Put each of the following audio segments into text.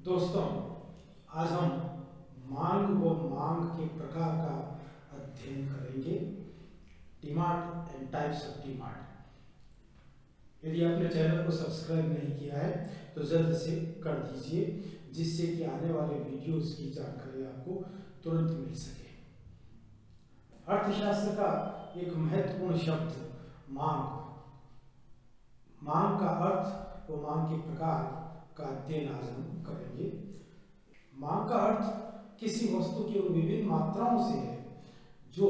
दोस्तों, आज हम मांग व मांग के प्रकार का अध्ययन करेंगे। Demand and types of demand. यदि आपने चैनल को सब्सक्राइब नहीं किया है तो जल्द से कर दीजिए, जिससे कि आने वाले वीडियोस की जानकारी आपको तुरंत मिल सके। अर्थशास्त्र का एक महत्वपूर्ण शब्द मांग। मांग का अर्थ व मांग के प्रकार का अध्ययन आज हम करेंगे। मांग का अर्थ किसी वस्तु की उन विभिन्न मात्राओं से है जो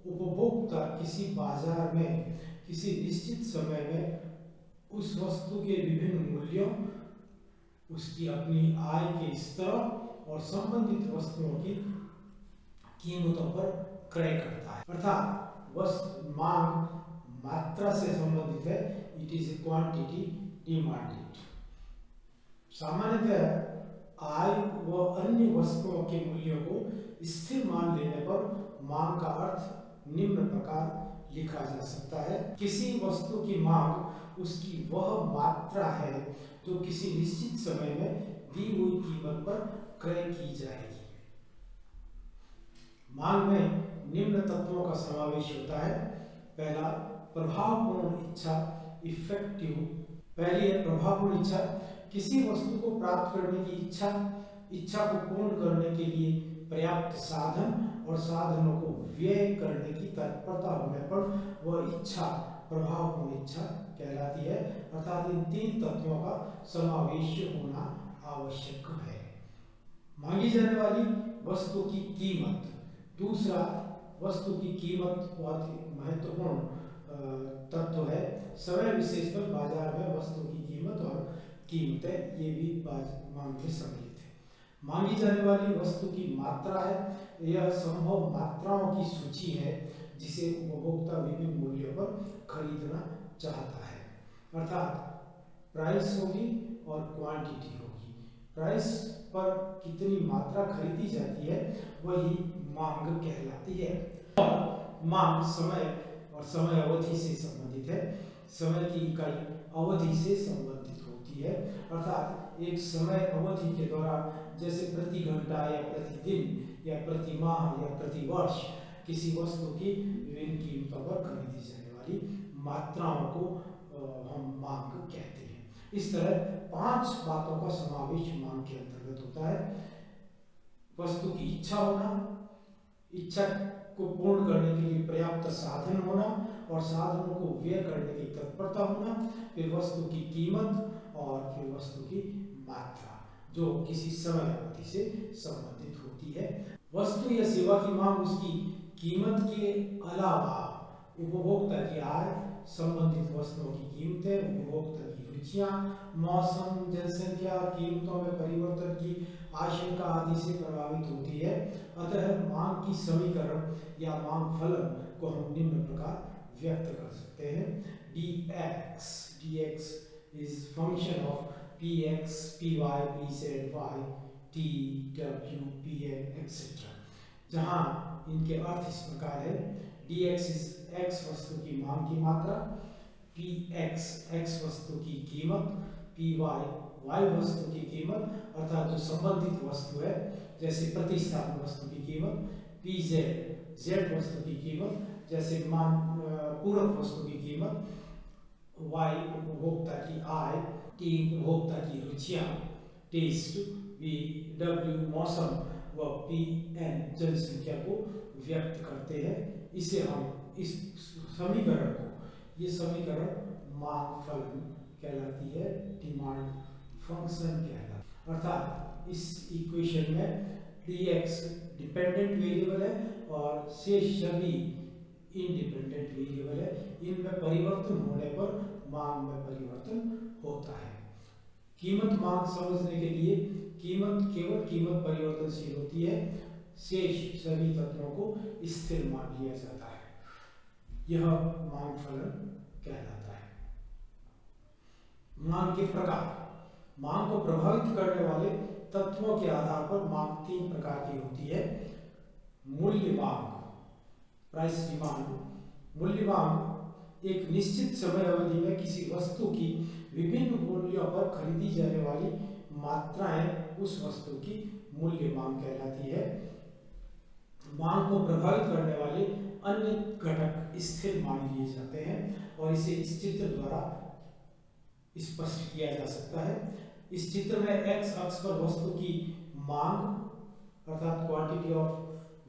उपभोक्ता किसी बाजार में किसी निश्चित समय में उस वस्तु के विभिन्न मूल्यों, उसकी अपनी आय के स्तर और संबंधित वस्तुओं की कीमतों पर क्रय करता है। अर्थात वस्तु मांग मात्रा से संबंधित है। It is a quantity demanded. सामान्यतः आय व अन्य वस्तुओं के मूल्यों को स्थिर मान लेने पर मांग का अर्थ निम्न प्रकार लिखा जा सकता है। किसी वस्तु की मांग उसकी वह मात्रा है जो किसी निश्चित समय में दी हुई कीमत पर क्रय की जाएगी। मांग में निम्न तत्वों का समावेश होता है। पहला, प्रभावपूर्ण इच्छा, इफेक्टिव। पहली है प्रभावपूर्ण इच्छा। किसी वस्तु को प्राप्त करने की इच्छा को पूर्ण करने के लिए पर्याप्त साधन और साधनों को व्यय करने की तत्परता होने पर वह इच्छा प्रभावपूर्ण इच्छा कहलाती है। अर्थात इन तीन तत्वों का समावेश होना आवश्यक है। मांगी जाने वाली वस्तु की कीमत। दूसरा, वस्तु की कीमत बहुत ही महत्वपूर्ण तत्व है। समय विशेष पर बाजार में वस्तु की कीमत और कीमतें ये भी मांग में सम्मिलित है। मांगी जाने वाली वस्तु की मात्रा है। यह संभव मात्राओं की सूची है जिसे उपभोक्ता विभिन्न मूल्यों पर खरीदना चाहता है। अर्थात प्राइस होगी और क्वांटिटी होगी। प्राइस पर कितनी मात्रा खरीदी जाती है वही मांग कहलाती है। और मांग समय और समय अवधि से संबंधित है। समय की इकाई अवधि से संबंधित होती है। अर्थात एक समय अवधि के दौरान जैसे प्रति घंटा या प्रतिदिन या प्रति माह या प्रति वर्ष किसी वस्तु की विभिन्न कीमतों पर खरीदी जाने वाली मात्राओं को हम मांग कहते हैं। इस तरह 5 बातों का समावेश मांग के अंतर्गत होता है। वस्तु की इच्छा होना, इच्छा को पूर्ण करने के लिए पर्याप्त साधन होना और साधनों को व्यय करने की तत्परता होना, फिर वस्तु की कीमत और फिर वस्तु की मात्रा जो किसी समय अवधि से संबंधित होती है। वस्तु या सेवा की मांग उसकी कीमत के अलावा उपभोक्ता की आय, संबंधित वस्तुओं की कीमतें, उपभोक्ता की रुचियां, मौसम, जनसंख्या, कीमतों में परिवर्तन की आशंका आदि से प्रभावित होती है। अतः मांग की समीकरण या मांग फलन को हम निम्न प्रकार व्यक्त कर सकते हैं। dx is function of px, py, pz, y, t, w, pn, etc. जहां इनके अर्थ इस प्रकार है। dx is x वस्तु की मांग की मात्रा, px x वस्तु की कीमत, py y वस्तु की कीमत अर्थात जो संबंधित वस्तु है, जैसे प्रतिस्थापन वस्तु की कीमत, pz z वस्तु की कीमत, जैसे पूरक वस्तु की कीमत, y उपभोक्ता की आय, t उपभोक्ता की रुचियां टेस्ट, w मौसम व pn जनसंख्या को व्यक्त करते हैं। इसे हम इस समीकरण को, ये समीकरण मांग फलन कहलाती है, डिमांड फंक्शन कहलाता है। अर्थात इस इक्वेशन में dx डिपेंडेंट वेरिएबल है और शेष सभी इंडिपेंडेंट वेरिएबल है। इनमें परिवर्तन होने पर मांग में परिवर्तन होता है। कीमत मांग समझने के लिए केवल कीमत परिवर्तनशील होती है, शेष सभी तत्वों को स्थिर मान लिया जाता है। यह मांग फलन कहलाता है। मांग के प्रकार। मांग को प्रभावित करने वाले तत्वों के आधार पर मांग 3 प्रकार की होती है। मूल्य मांग, प्राइस डिमांड। मूल्य मांग एक निश्चित समय अवधि में किसी वस्तु की विभिन्न मूल्यों पर खरीदी जाने वाली मात्राएं उस वस्तु की मूल्य मांग कहलाती है। मांग को प्रभावित करने वाले अन्य घटक स्थिर मान लिए जाते हैं और इसे इस चित्र द्वारा स्पष्ट किया जा सकता है। इस चित्र में एक्स अक्ष पर वस्तु की मांग अर्थात quantity of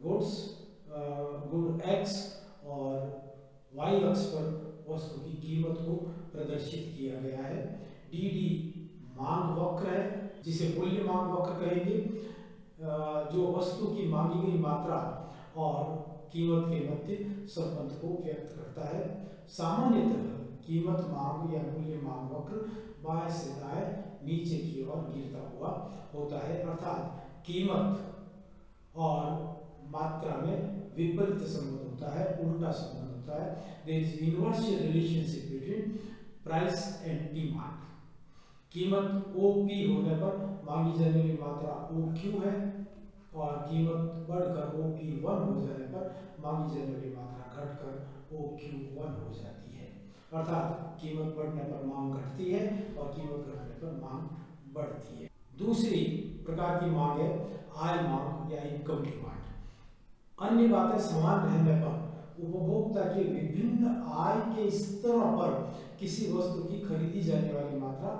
goods good x और वाई अक्ष पर वस्तु की कीमत को प्रदर्शित किया गया है। डी डी मांग वक्र है जिसे मूल्य मांग वक्र कहेंगे, जो वस्तु की मांगी गई मात्रा और कीमत के मध्य संबंध को व्यक्त करता है। सामान्यतः कीमत मांग या मूल्य मांग वक्र बाएं से दाएं नीचे की ओर गिरता हुआ होता है, अर्थात कीमत और मात्रा में विपरीत संबंध होता है, उल्टा संबंध होता है। There is inverse relationship between price and demand. कीमत OP होने पर मांगी जाने वाली मात्रा OQ है और कीमत बढ़कर OP1 हो जाने पर मांगी जाने वाली मात्रा घटकर OQ1 हो जाती है, अर्थात कीमत बढ़ने पर मांग घटती है और कीमत घटने पर मांग बढ़ती है। दूसरी प्रकार की मांग है आय मांग या इनकम डिमांड। अन्य बातें समान रहने पर उपभोक्ता के विभिन्न आय के स्तरों पर किसी वस्तु की खरीदी जाने वाली मात्रा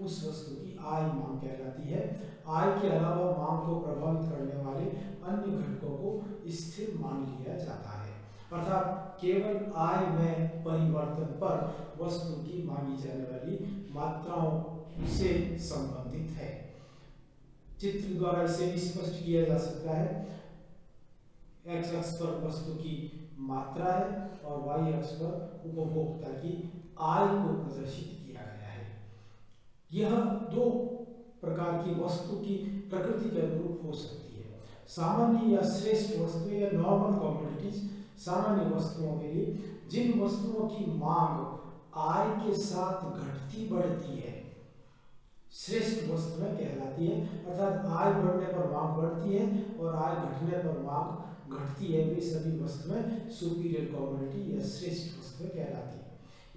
उस वस्तु की आय मांग कहलाती है। आय के अलावा मांग को प्रभावित करने वाले अन्य घटकों को स्थिर मान लिया जाता है, अर्थात केवल आय में परिवर्तन पर वस्तु की मांगी जाने वाली मात्राओं से संबंधित है। चित्र द्वारा इसे भी स्पष्ट किया जा सकता है। एक्स अक्ष पर वस्तु की मात्रा है और वाई अक्ष पर उपभोक्ता की आय को प्रदर्शित किया गया है। यह दो प्रकार की वस्तु की प्रकृति के अनुरूप हो सकती है। सामान्य या श्रेष्ठ वस्तु या नॉर्मल कमोडिटीज सामान्य वस्तुओं के लिए जिन वस्तुओं की मांग आय के साथ घटती बढ़ती है श्रेष्ठ वस्तु में कहलाती है, अर्थात आय बढ़ने पर मांग बढ़ती है और आय घटने पर मांग घटती है, वे सभी वस्तुएं सुपीरियर कमोडिटी या श्रेष्ठ वस्तुएं कहलाती है।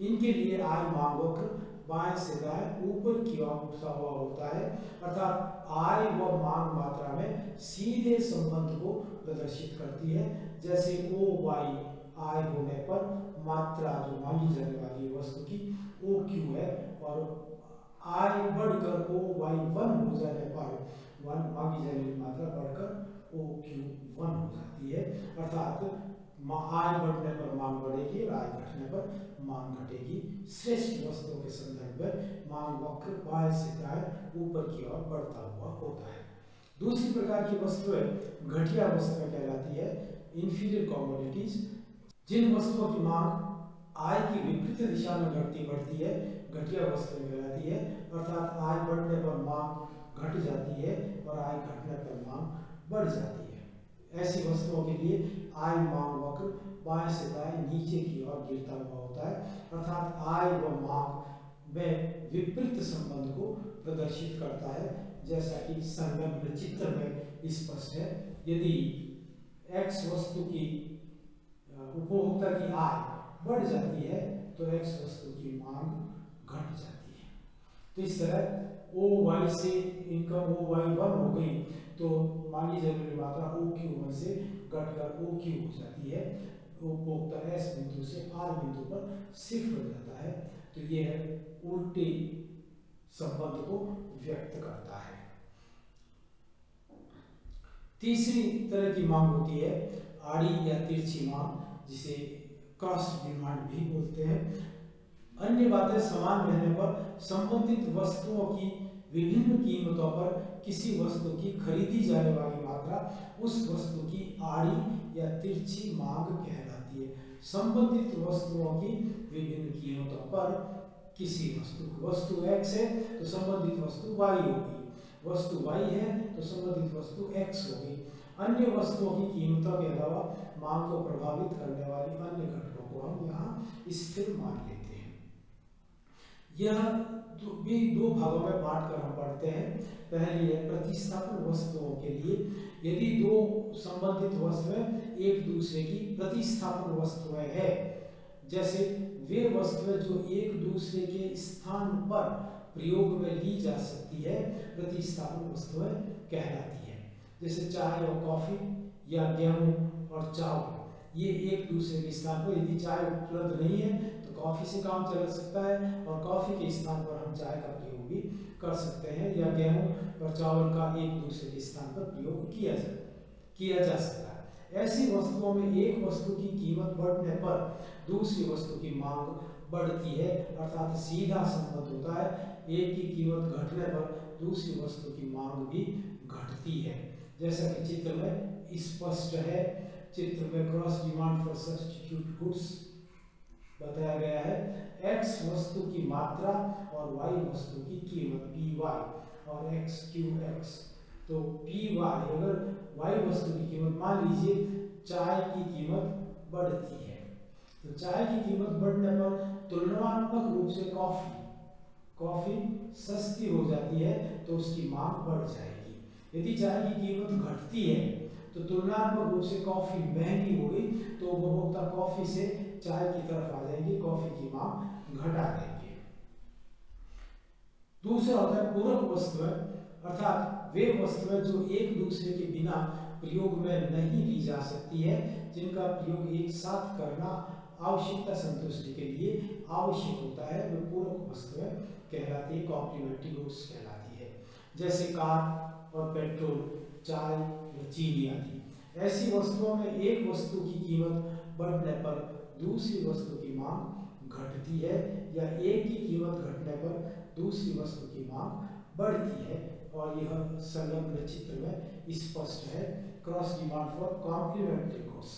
इनके लिए आय मांग वक्र बाएं से दाएं ऊपर की ओर उठता हुआ होता है, अर्थात आय व मांग मात्रा में सीधे संबंध को प्रदर्शित करती है। जैसे OY आय होने पर मात्रा जो मांगी जाने वाली वस्तु की OQ है और आय बढ़कर OY1 हो जाने पर मांगी जाने वाली मात्रा बढ़कर OQ1 हो जाती है, अर्थात आय बढ़ने पर मांग बढ़ेगी और आय घटने पर मांग घटेगी। श्रेष्ठ वस्तुओं के संदर्भ में मांग वक्र बाएं से दाएं ऊपर की ओर बढ़ता हुआ होता है। दूसरी प्रकार की वस्तुएं घटिया वस्तुएं कहलाती है, इंफीरियर कमोडिटीज। जिन वस्तुओं की मांग आय की विपरीत दिशा में घटती बढ़ती है घटिया वस्तुएं कहलाती है, अर्थात आय बढ़ने पर मांग घट जाती है और आय घटने पर मांग बढ़ जाती है। ऐसी वस्तुओं के लिए आय मांग वक्र बाएं से दाएं नीचे की ओर गिरता हुआ होता है, अर्थात आय व मांग में विपरीत संबंध को प्रदर्शित करता है, जैसा कि संलग्न चित्र में स्पष्ट है। यदि एक्स वस्तु की उपभोक्ता की आय बढ़ जाती है तो एक्स वस्तु की मांग घट जाती है। तो इस तरह OY से इनकम OY1 हो गई तो मांगी जाने वाली मात्रा OQ1 से घटकर OQ हो जाती है। उपभोक्ता S बिंदु से R बिंदु पर शिफ्ट हो जाता है, तो यह उल्टे संबंध को व्यक्त करता है। तीसरी तरह की मांग होती है आड़ी या तिरछी मांग, जिसे क्रॉस डिमांड भी बोलते हैं। अन्य बातें समान रहने पर संबंधित वस्तुओं की विभिन्न कीमतों पर किसी वस्तु की खरीदी जाने वाली मात्रा उस वस्तु की आड़ी या तिरछी मांग कहलाती है। संबंधित वस्तुओं की विभिन्न कीमतों पर किसी वस्तु X है तो संबंधित वस्तु Y होगी, वस्तु Y है तो संबंधित वस्तु X होगी। अन्य वस्तुओं की कीमतों के अलावा मांग को प्रभावित करने वाली अन्य घटकों को हम यहाँ स्थिर मान लेते हैं। यह भी दो भागों में बांट कर हम पढ़ते हैं। पहली है प्रतिस्थापन वस्तुओं के लिए, यदि दो संबंधित वस्तुएं एक दूसरे की प्रतिस्थापन वस्तुएं हैं, जैसे वे वस्तुएं जो एक दूसरे के स्थान पर प्रयोग में ली जा सकती है प्रतिस्थापन वस्तुएं कहलाती है। जैसे चाय और कॉफी या गेहूं और चावल, ये एक दूसरे के स्थान पर, यदि चाय उपलब्ध नहीं है तो कॉफी से काम चल सकता है और कॉफी के स्थान पर हम चाय का प्रयोग भी कर सकते हैं, या गेहूं और चावल का एक दूसरे के स्थान पर प्रयोग किया जा सकता है। ऐसी वस्तुओं में एक वस्तु की कीमत बढ़ने पर दूसरी वस्तु की मांग बढ़ती है, अर्थात सीधा संबंध होता है, एक की कीमत घटने पर दूसरी वस्तु की मांग भी घटती है। जैसा कि चित्र में स्पष्ट है, चित्र में cross demand for substitute goods बताया गया है। x वस्तु की मात्रा और y वस्तु की कीमत py और x qx। तो py, अगर y वस्तु की कीमत, मान लीजिए चाय की कीमत बढ़ती है, तो चाय की कीमत बढ़ने पर तुलनात्मक रूप से कॉफी सस्ती हो जाती है, तो उसकी मांग बढ़ जाएगी। यदि चाय की कीमत घटती है तो तुलनात्मक रूप से कॉफी महंगी हो गई, तो उपभोक्ता कॉफी से चाय की तरफ आ जाएंगे, कॉफी की मांग घटा देंगे। दूसरा होता है पूरक वस्तुएं, अर्थात वे वस्तुएं जो एक दूसरे के बिना प्रयोग में नहीं ली जा सकती है, जिनका प्रयोग एक साथ करना आवश्यकता संतुष्टि के लिए आवश्यक होता है, वे पूरक वस्तुएं कहलाती है, कॉम्प्लीमेंट्री गुड्स कहलाती है। जैसे कार और पेट्रोल, चाय और चीनी आदि। ऐसी वस्तुओं में एक वस्तु की कीमत बढ़ने पर दूसरी वस्तु की मांग घटती है, या एक की कीमत घटने पर दूसरी वस्तु की मांग बढ़ती है, और यह संलग्न चित्र में स्पष्ट है। Cross demand for complementary goods,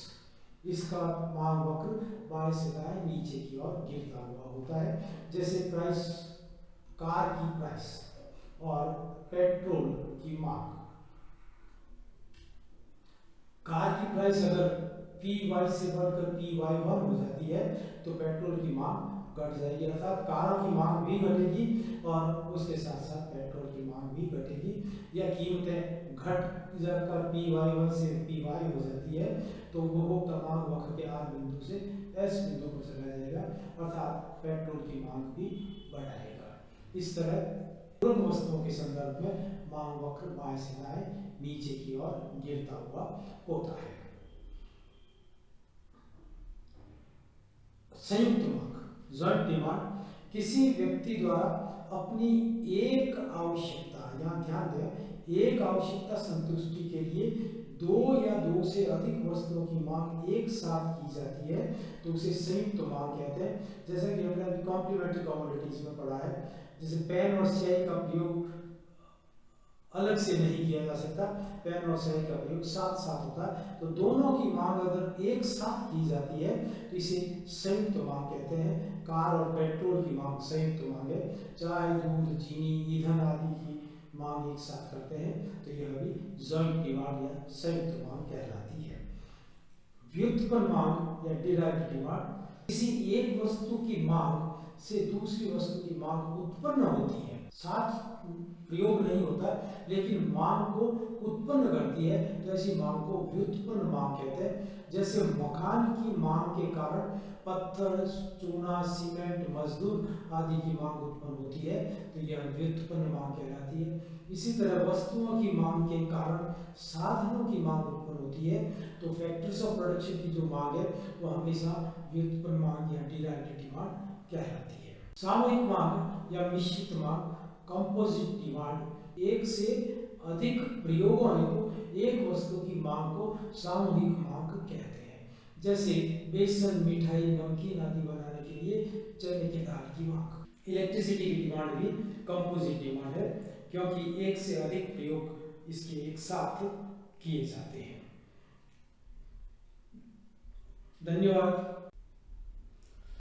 इसका मांग वक्र बाएं से दाएं नीचे की ओर गिरता हुआ होता है। जैसे प्राइस, कार की प्राइस और पेट्रोल की मांग, कार की प्राइस अगर PY से बढ़कर PY1 हो जाती है तो पेट्रोल की मांग घट जाएगी, अर्थात कारों की मांग भी घटेगी और उसके साथ साथ पेट्रोल की मांग भी घटेगी, या कीमतें घट जाकर PY1 से PY हो जाती है, तो उपभोक्ता मांग वक्र के R बिंदु से S बिंदु पर चला जाएगा, अर्थात पेट्रोल की मांग भी बढ़ाएगा। इस तरह पूरक वस्तुओं के संदर्भ में मांग वक्र बाएं से दाएं नीचे की ओर गिरता हुआ होता है। संयुक्त मांग, जॉइंट डिमांड, किसी व्यक्ति द्वारा अपनी एक आवश्यकता, यहाँ ध्यान दें, एक आवश्यकता संतुष्टि के लिए दो या दो से अधिक वस्तुओं की मांग एक साथ की जाती है, तो उसे संयुक्त मांग कहते हैं। जैसा कि हमने अभी कॉम्प्लीमेंट्री कमोडिटीज में पढ़ा है, जैसे पेन और स्याही का प्रयोग अलग से नहीं किया जा सकता, पेन और स्याही का प्रयोग साथ साथ होता है, तो दोनों की मांग अगर एक साथ की जाती है तो इसे संयुक्त मांग कहते हैं। कार और पेट्रोल की मांग संयुक्त मांग है, चाय, दूध, चीनी, ईंधन आदि की मांग एक साथ करते हैं, तो यह भी जॉइंट डिमांड या संयुक्त मांग कहलाती है। व्युत्पन्न मांग या डिराइव्ड डिमांड, किसी एक वस्तु की मांग से दूसरी वस्तु की मांग उत्पन्न होती है, साथ प्रयोग नहीं होता लेकिन मांग को उत्पन्न करती है, तो ऐसी मांग को व्युत्पन्न मांग कहते हैं। जैसे मकान की मांग के कारण पत्थर, चूना, सीमेंट, मजदूर आदि की मांग उत्पन्न होती है, तो यह व्युत्पन्न मांग कहलाती है। इसी तरह वस्तुओं की मांग के कारण साधनों की मांग उत्पन्न होती है, तो फैक्टर्स ऑफ प्रोडक्शन की जो मांग है वो हमेशा व्युत्पन्न मांग या डिराइव्ड डिमांड कहलाती है। सामूहिक मांग या मिश्रित मांग, कंपोजिट डिमांड, एक से अधिक प्रयोगों हेतु एक वस्तु की मांग को सामूहिक मांग कहते हैं। जैसे बेसन, मिठाई, नमकीन आदि बनाने के लिए चने की दाल की मांग। इलेक्ट्रिसिटी की डिमांड भी कंपोजिट डिमांड है, क्योंकि एक से अधिक प्रयोग इसके एक साथ किए जाते हैं। धन्यवाद।